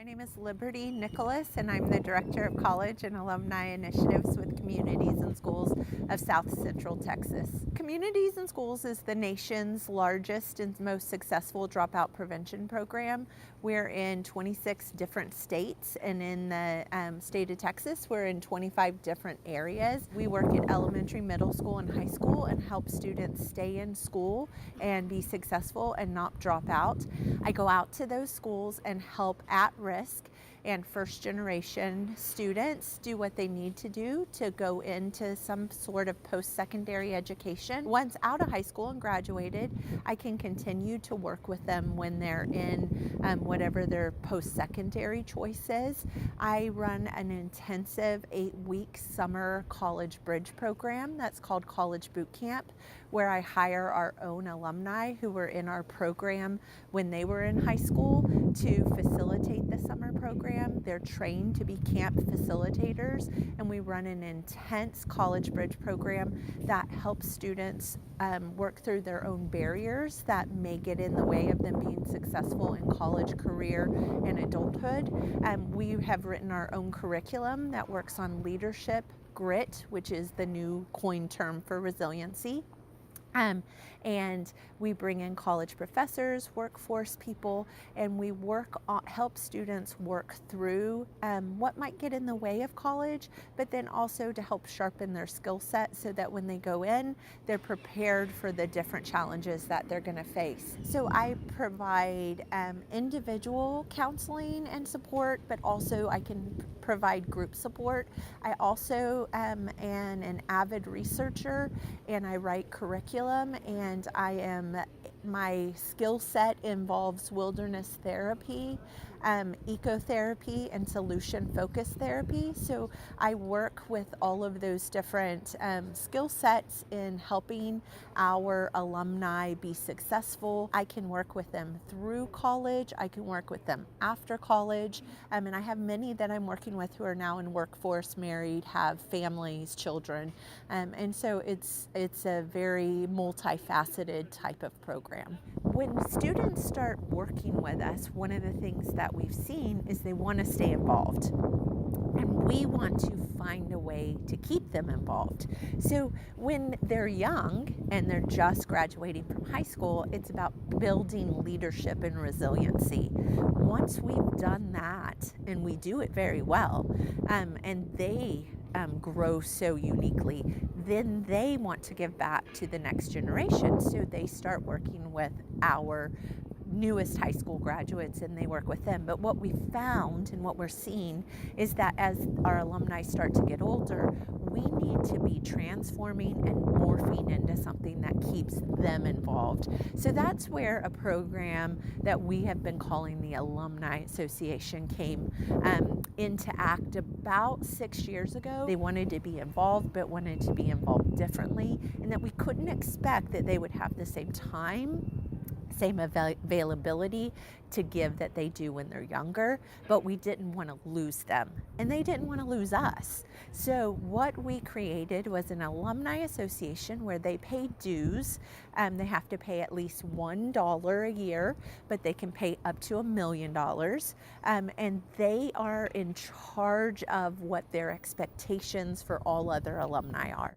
My name is Liberty Nicholas, and I'm the Director of College and Alumni Initiatives with Communities and Schools of South Central Texas. Communities and Schools is the nation's largest and most successful dropout prevention program. We're in 26 different states, and in the state of Texas, we're in 25 different areas. We work at elementary, middle school, and high school and help students stay in school and be successful and not drop out. I go out to those schools and help at-risk and first-generation students do what they need to do to go into some sort of post-secondary education. Once out of high school and graduated, I can continue to work with them when they're in whatever their post-secondary choice is. I run an intensive 8-week summer college bridge program that's called College Boot Camp, where I hire our own alumni who were in our program when they were in high school to facilitate the summer program. They're trained to be camp facilitators, and we run an intense college bridge program that helps students work through their own barriers that may get in the way of them being successful in college, career, and adulthood. We have written our own curriculum that works on leadership, grit, which is the new coined term for resiliency. And we bring in college professors, workforce people, and we help students work through what might get in the way of college, but then also to help sharpen their skill set so that when they go in, they're prepared for the different challenges that they're going to face. So I provide individual counseling and support, but also I can provide group support. I also am an avid researcher, and I write curriculum, and my skill set involves wilderness therapy, ecotherapy, and solution-focused therapy. So I work with all of those different skill sets in helping our alumni be successful. I can work with them through college. I can work with them after college. And I have many that I'm working with who are now in workforce, married, have families, children. And so it's a very multifaceted type of program. When students start working with us, one of the things that we've seen is they want to stay involved. And we want to find a way to keep them involved. So when they're young and they're just graduating from high school, it's about building leadership and resiliency. Once we've done that, and we do it very well, and they grow so uniquely, then they want to give back to the next generation. So they start working with our newest high school graduates, and they work with them. But what we found and what we're seeing is that as our alumni start to get older, we need to be transforming and morphing into something that keeps them involved. So that's where a program that we have been calling the Alumni Association came into act about 6 years ago. They wanted to be involved, but wanted to be involved differently, and that we couldn't expect that they would have the same time, same availability to give that they do when they're younger, but we didn't want to lose them, and they didn't want to lose us. So what we created was an alumni association where they pay dues. They have to pay at least $1 a year, but they can pay up to $1 million, and they are in charge of what their expectations for all other alumni are.